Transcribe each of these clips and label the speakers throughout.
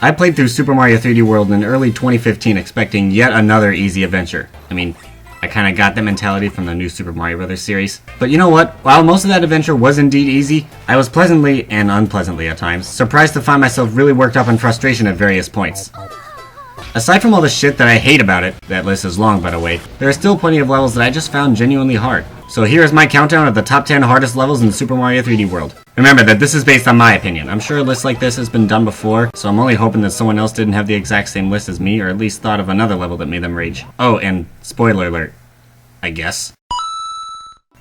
Speaker 1: I played through Super Mario 3D World in early 2015 expecting yet another easy adventure. I mean, I kinda got that mentality from the new Super Mario Bros. Series. But you know what? While most of that adventure was indeed easy, I was pleasantly, and unpleasantly at times, surprised to find myself really worked up in frustration at various points. Aside from all the shit that I hate about it, that list is long by the way, there are still plenty of levels that I just found genuinely hard. So here is my countdown of the top 10 hardest levels in Super Mario 3D World. Remember that this is based on my opinion. I'm sure a list like this has been done before, so I'm only hoping that someone else didn't have the exact same list as me, or at least thought of another level that made them rage. Oh, and spoiler alert, I guess.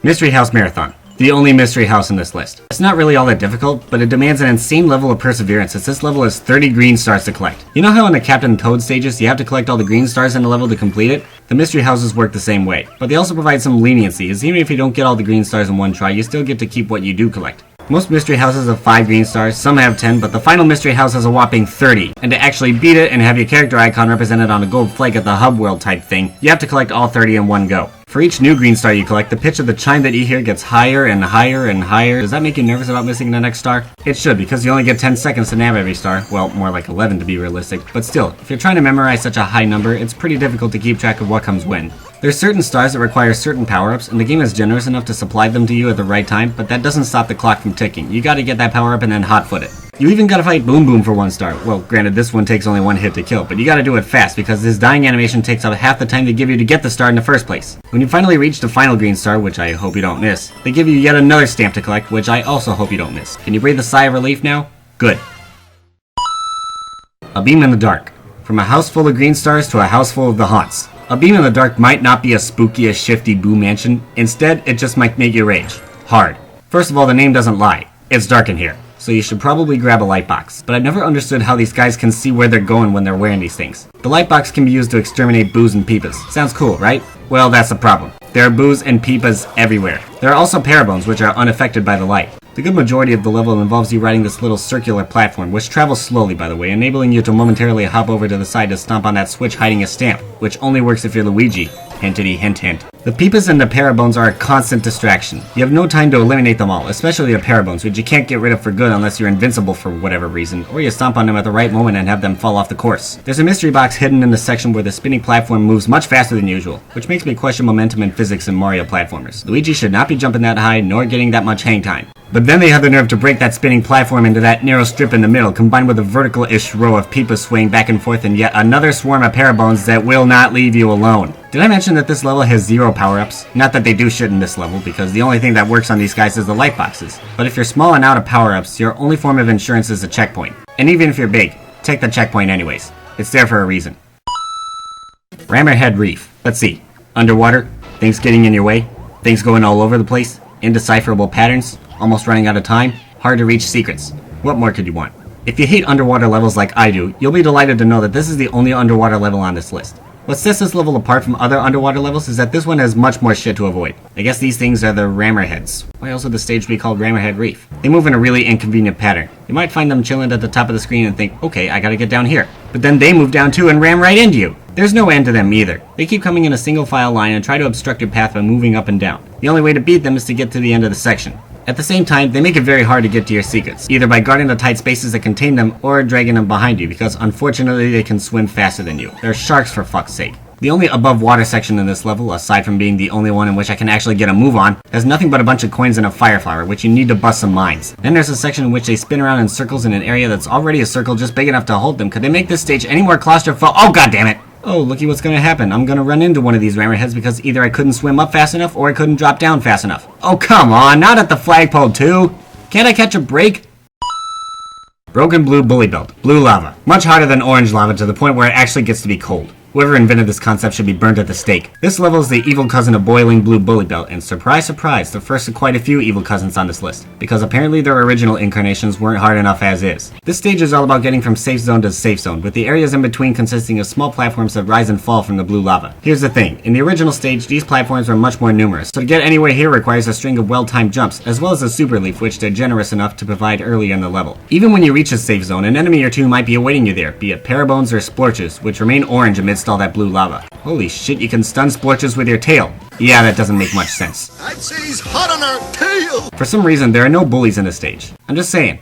Speaker 1: Mystery House Marathon. The only mystery house in this list. It's not really all that difficult, but it demands an insane level of perseverance as this level has 30 green stars to collect. You know how in the Captain Toad stages you have to collect all the green stars in a level to complete it? The mystery houses work the same way, but they also provide some leniency, as even if you don't get all the green stars in one try, you still get to keep what you do collect. Most mystery houses have 5 green stars, some have 10, but the final mystery house has a whopping 30. And to actually beat it and have your character icon represented on a gold flag at the hub world type thing, you have to collect all 30 in one go. For each new green star you collect, the pitch of the chime that you hear gets higher and higher and higher. Does that make you nervous about missing the next star? It should, because you only get 10 seconds to nab every star. Well, more like 11 to be realistic. But still, if you're trying to memorize such a high number, it's pretty difficult to keep track of what comes when. There's certain stars that require certain power-ups, and the game is generous enough to supply them to you at the right time, but that doesn't stop the clock from ticking. You gotta get that power-up and then hot-foot it. You even gotta fight Boom Boom for 1 star. Well, granted, this one takes only 1 hit to kill, but you gotta do it fast because this dying animation takes up half the time they give you to get the star in the first place. When you finally reach the final green star, which I hope you don't miss, they give you yet another stamp to collect, which I also hope you don't miss. Can you breathe a sigh of relief now? Good. A Beam in the Dark. From a house full of green stars to a house full of the haunts. A Beam in the Dark might not be as spooky as Shifty Boo Mansion. Instead, it just might make you rage. Hard. First of all, the name doesn't lie. It's dark in here, so you should probably grab a light box. But I've never understood how these guys can see where they're going when they're wearing these things. The light box can be used to exterminate boos and peepas. Sounds cool, right? Well, that's the problem. There are boos and peepas everywhere. There are also parabones, which are unaffected by the light. The good majority of the level involves you riding this little circular platform, which travels slowly by the way, enabling you to momentarily hop over to the side to stomp on that switch hiding a stamp, which only works if you're Luigi. Hintity hint hint. The peepas and the parabones are a constant distraction. You have no time to eliminate them all, especially the parabones, which you can't get rid of for good unless you're invincible for whatever reason, or you stomp on them at the right moment and have them fall off the course. There's a mystery box hidden in the section where the spinning platform moves much faster than usual, which makes me question momentum and physics in Mario platformers. Luigi should not be jumping that high, nor getting that much hang time. But then they have the nerve to break that spinning platform into that narrow strip in the middle, combined with a vertical-ish row of peepas swaying back and forth and yet another swarm of parabones that will not leave you alone. Did I mention that this level has 0 power-ups? Not that they do shit in this level, because the only thing that works on these guys is the light boxes. But if you're small and out of power-ups, your only form of insurance is a checkpoint. And even if you're big, take the checkpoint anyways. It's there for a reason. Rammerhead Reef. Let's see. Underwater, things getting in your way, things going all over the place, indecipherable patterns, almost running out of time, hard to reach secrets. What more could you want? If you hate underwater levels like I do, you'll be delighted to know that this is the only underwater level on this list. What sets this level apart from other underwater levels is that this one has much more shit to avoid. I guess these things are the Rammerheads. Why else would the stage be called Rammerhead Reef? They move in a really inconvenient pattern. You might find them chilling at the top of the screen and think, okay, I gotta get down here. But then they move down too and ram right into you. There's no end to them either. They keep coming in a single file line and try to obstruct your path by moving up and down. The only way to beat them is to get to the end of the section. At the same time, they make it very hard to get to your secrets, either by guarding the tight spaces that contain them or dragging them behind you, because unfortunately they can swim faster than you. They're sharks for fuck's sake. The only above water section in this level, aside from being the only one in which I can actually get a move on, has nothing but a bunch of coins and a fire flower, which you need to bust some mines. Then there's a section in which they spin around in circles in an area that's already a circle just big enough to hold them. Could they make this stage any more claustrophobic? Oh god damn it! Oh, looky what's gonna happen. I'm gonna run into one of these rammerheads because either I couldn't swim up fast enough or I couldn't drop down fast enough. Oh come on, not at the flagpole too! Can't I catch a break? Broken Blue Bully Belt. Blue lava. Much hotter than orange lava to the point where it actually gets to be cold. Whoever invented this concept should be burnt at the stake. This level is the evil cousin of Boiling Blue Bully Belt, and surprise surprise, the first of quite a few evil cousins on this list, because apparently their original incarnations weren't hard enough as is. This stage is all about getting from safe zone to safe zone, with the areas in between consisting of small platforms that rise and fall from the blue lava. Here's the thing, in the original stage, these platforms were much more numerous, so to get anywhere here requires a string of well-timed jumps, as well as a super leaf which they're generous enough to provide early in the level. Even when you reach a safe zone, an enemy or two might be awaiting you there, be it parabones or splorches, which remain orange amidst all that blue lava. Holy shit, you can stun splorches with your tail. Yeah, that doesn't make much sense.
Speaker 2: I'd say he's hot on our tail!
Speaker 1: For some reason, there are no bullies in this stage. I'm just saying.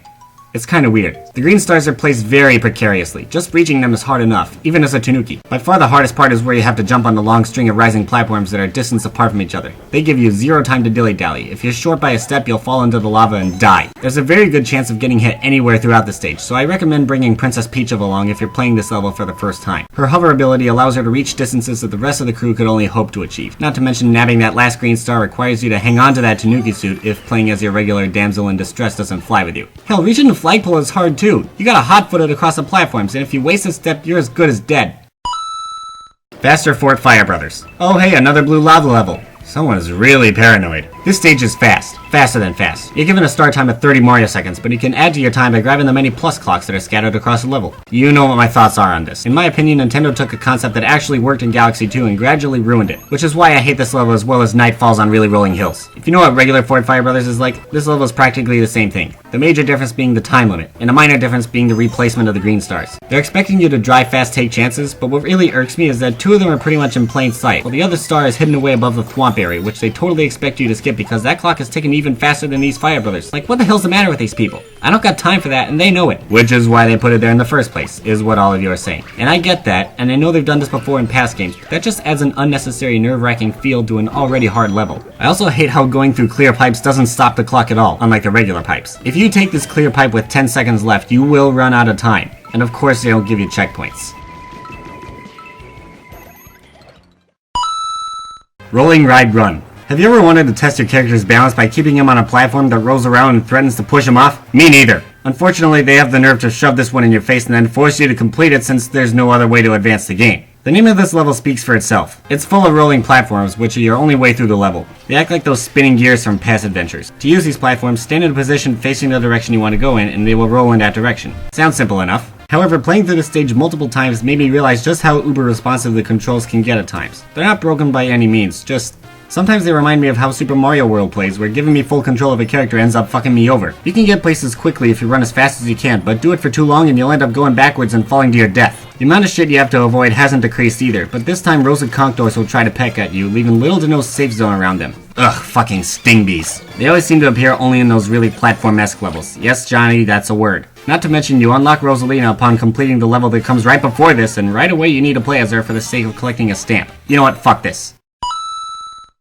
Speaker 1: It's kinda weird. The green stars are placed very precariously. Just reaching them is hard enough, even as a tanuki. By far the hardest part is where you have to jump on the long string of rising platforms that are distance apart from each other. They give you zero time to dilly-dally. If you're short by a step, you'll fall into the lava and die. There's a very good chance of getting hit anywhere throughout the stage, so I recommend bringing Princess Peach along if you're playing this level for the first time. Her hover ability allows her to reach distances that the rest of the crew could only hope to achieve. Not to mention nabbing that last green star requires you to hang on to that tanuki suit if playing as your regular damsel in distress doesn't fly with you. Hell, reaching the flagpole is hard too. You gotta hot-foot it across the platforms, and if you waste a step, you're as good as dead. Faster Fort Fire Brothers. Oh hey, another blue lava level. Someone is really paranoid. This stage is fast. Faster than fast. You're given a start time of 30 Mario seconds, but you can add to your time by grabbing the many plus clocks that are scattered across the level. You know what my thoughts are on this. In my opinion, Nintendo took a concept that actually worked in Galaxy 2 and gradually ruined it, which is why I hate this level as well as Night Falls on really rolling hills. If you know what regular Fort Fire Brothers is like, this level is practically the same thing. The major difference being the time limit, and a minor difference being the replacement of the green stars. They're expecting you to drive fast, take chances, but what really irks me is that two of them are pretty much in plain sight, while the other star is hidden away above the thwomp area, which they totally expect you to skip because that clock is ticking even faster than these Fire Brothers. Like, what the hell's the matter with these people? I don't got time for that, and they know it. Which is why they put it there in the first place, is what all of you are saying. And I get that, and I know they've done this before in past games, but that just adds an unnecessary nerve-wracking feel to an already hard level. I also hate how going through clear pipes doesn't stop the clock at all, unlike the regular pipes. If you take this clear pipe with 10 seconds left, you will run out of time. And of course, they don't give you checkpoints. Rolling Ride Run. Have you ever wanted to test your character's balance by keeping him on a platform that rolls around and threatens to push him off? Me neither. Unfortunately, they have the nerve to shove this one in your face and then force you to complete it since there's no other way to advance the game. The name of this level speaks for itself. It's full of rolling platforms, which are your only way through the level. They act like those spinning gears from past adventures. To use these platforms, stand in a position facing the direction you want to go in, and they will roll in that direction. Sounds simple enough. However, playing through this stage multiple times made me realize just how uber responsive the controls can get at times. They're not broken by any means, just sometimes they remind me of how Super Mario World plays, where giving me full control of a character ends up fucking me over. You can get places quickly if you run as fast as you can, but do it for too long and you'll end up going backwards and falling to your death. The amount of shit you have to avoid hasn't decreased either, but this time Rosa Conchdoors will try to peck at you, leaving little to no safe zone around them. Ugh, fucking sting bees. They always seem to appear only in those really platform-esque levels. Yes, Johnny, that's a word. Not to mention you unlock Rosalina upon completing the level that comes right before this, and right away you need to play as her for the sake of collecting a stamp. You know what, fuck this.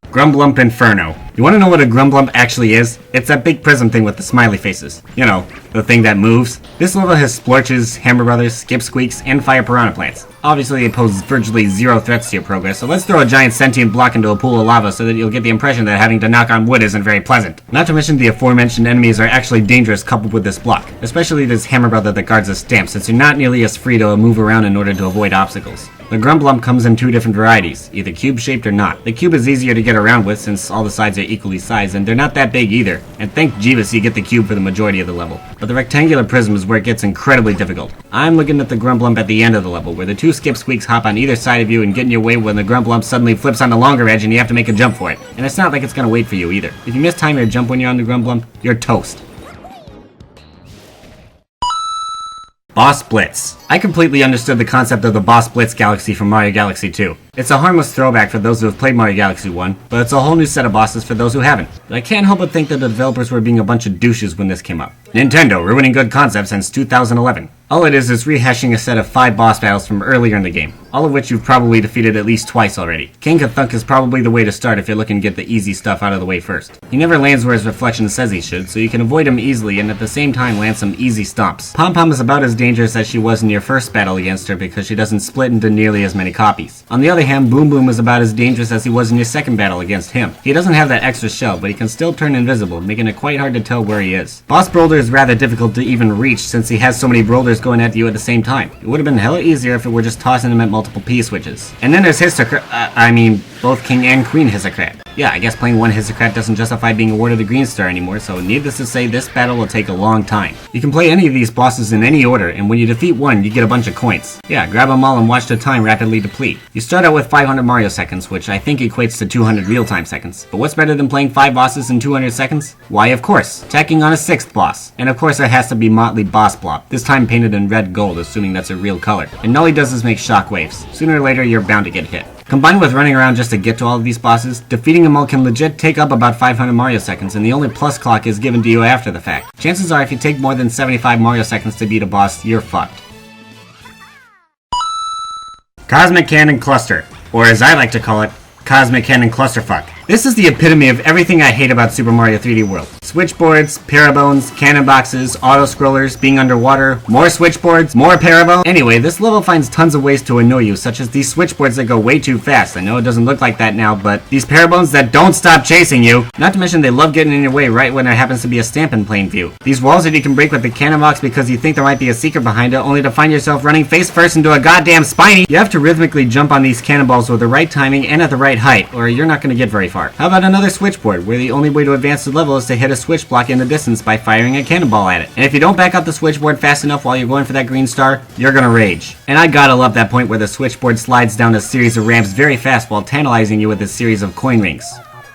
Speaker 1: Grumblump Inferno. You wanna know what a Grumblump actually is? It's that big prism thing with the smiley faces. You know, the thing that moves. This level has Splorches, Hammer Brothers, Skip Squeaks, and Fire Piranha Plants. Obviously they pose virtually zero threats to your progress, so let's throw a giant sentient block into a pool of lava so that you'll get the impression that having to knock on wood isn't very pleasant. Not to mention the aforementioned enemies are actually dangerous coupled with this block. Especially this Hammer Brother that guards a stamp, since you're not nearly as free to move around in order to avoid obstacles. The Grumblump comes in two different varieties, either cube-shaped or not. The cube is easier to get around with since all the sides are equally sized, and they're not that big either. And thank Jeebus you get the cube for the majority of the level. But the rectangular prism is where it gets incredibly difficult. I'm looking at the Grumblump at the end of the level, where the two Skip Squeaks hop on either side of you and get in your way when the Grumblump suddenly flips on the longer edge and you have to make a jump for it. And it's not like it's gonna wait for you either. If you mistime your jump when you're on the Grumblump, you're toast. Boss Blitz. I completely understood the concept of the Boss Blitz Galaxy from Mario Galaxy 2. It's a harmless throwback for those who have played Mario Galaxy 1, but it's a whole new set of bosses for those who haven't. But I can't help but think that the developers were being a bunch of douches when this came up. Nintendo, ruining good concepts since 2011. All it is rehashing a set of 5 boss battles from earlier in the game, all of which you've probably defeated at least twice already. King Kathunk is probably the way to start if you're looking to get the easy stuff out of the way first. He never lands where his reflection says he should, so you can avoid him easily and at the same time land some easy stomps. Pom Pom is about as dangerous as she was in your first battle against her because she doesn't split into nearly as many copies. On the other hand, Boom Boom is about as dangerous as he was in your second battle against him. He doesn't have that extra shell, but he can still turn invisible, making it quite hard to tell where he is. Boss Boulder is rather difficult to even reach since he has so many boulders going at you at the same time. It would have been hella easier if it were just tossing him at multiple P-switches. And then there's both King and Queen Histocrat. Yeah, I guess playing one Histocrat doesn't justify being awarded a green star anymore, so needless to say, this battle will take a long time. You can play any of these bosses in any order, and when you defeat one, you get a bunch of coins. Yeah, grab them all and watch the time rapidly deplete. You start out with 500 Mario seconds, which I think equates to 200 real-time seconds. But what's better than playing 5 bosses in 200 seconds? Why, of course, tacking on a 6th boss. And of course there has to be Motley Boss Blob, this time painted in red gold, assuming that's a real color. And all he does is make shockwaves. Sooner or later, you're bound to get hit. Combined with running around just to get to all of these bosses, defeating them all can legit take up about 500 Mario seconds, and the only plus clock is given to you after the fact. Chances are if you take more than 75 Mario seconds to beat a boss, you're fucked. Cosmic Cannon Cluster, or as I like to call it, Cosmic Cannon Clusterfuck. This is the epitome of everything I hate about Super Mario 3D World. Switchboards, parabones, cannon boxes, auto-scrollers, being underwater, more switchboards, more parabones. Anyway, this level finds tons of ways to annoy you, such as these switchboards that go way too fast. I know it doesn't look like that now, but these parabones that don't stop chasing you. Not to mention they love getting in your way right when there happens to be a stamp in plain view. These walls that you can break with the cannon box because you think there might be a secret behind it, only to find yourself running face first into a goddamn spiny. You have to rhythmically jump on these cannonballs with the right timing and at the right height, or you're not going to get very far. How about another switchboard, where the only way to advance the level is to hit a switch block in the distance by firing a cannonball at it. And if you don't back up the switchboard fast enough while you're going for that green star, you're gonna rage. And I gotta love that point where the switchboard slides down a series of ramps very fast while tantalizing you with a series of coin rings.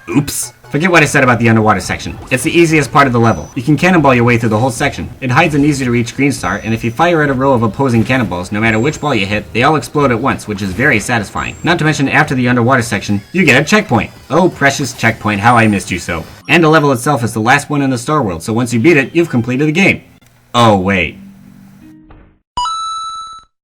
Speaker 1: Oops. Forget what I said about the underwater section. It's the easiest part of the level. You can cannonball your way through the whole section. It hides an easy to reach green star, and if you fire at a row of opposing cannonballs, no matter which ball you hit, they all explode at once, which is very satisfying. Not to mention, after the underwater section, you get a checkpoint. Oh, precious checkpoint, how I missed you so. And the level itself is the last one in the Star World, so once you beat it, you've completed the game. Oh, wait.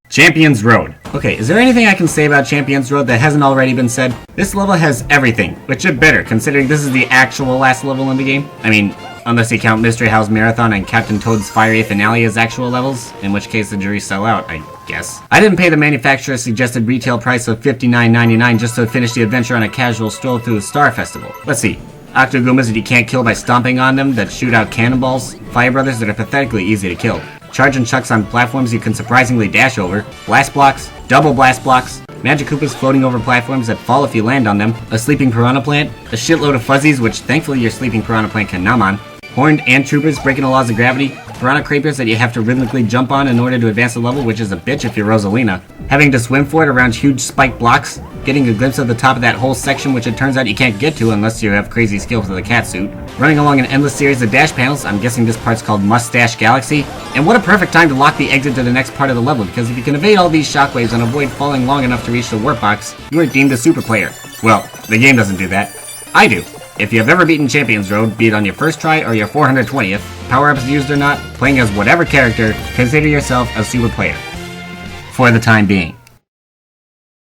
Speaker 1: Champions Road. Okay, is there anything I can say about Champions Road that hasn't already been said? This level has everything, which it better, considering this is the actual last level in the game. I mean, unless you count Mystery House Marathon and Captain Toad's Fiery Finale as actual levels, in which case the juries sell out, I guess. I didn't pay the manufacturer's suggested retail price of $59.99 just to finish the adventure on a casual stroll through the Star Festival. Let's see. Octogoombas that you can't kill by stomping on them, that shoot out cannonballs, Fire Brothers that are pathetically easy to kill, Charge and Chucks on platforms you can surprisingly dash over, blast blocks, double blast blocks, Magic Koopas floating over platforms that fall if you land on them, a sleeping piranha plant, a shitload of fuzzies which thankfully your sleeping piranha plant can numb on, horned ant troopers breaking the laws of gravity, piranha creepers that you have to rhythmically jump on in order to advance the level, which is a bitch if you're Rosalina, having to swim for it around huge spiked blocks, getting a glimpse of the top of that whole section which it turns out you can't get to unless you have crazy skills with a catsuit, running along an endless series of dash panels, I'm guessing this part's called Mustache Galaxy, and what a perfect time to lock the exit to the next part of the level, because if you can evade all these shockwaves and avoid falling long enough to reach the warp box, you are deemed a super player. Well, the game doesn't do that. I do. If you have ever beaten Champions Road, be it on your first try or your 420th, power-ups used or not, playing as whatever character, consider yourself a super player. For the time being.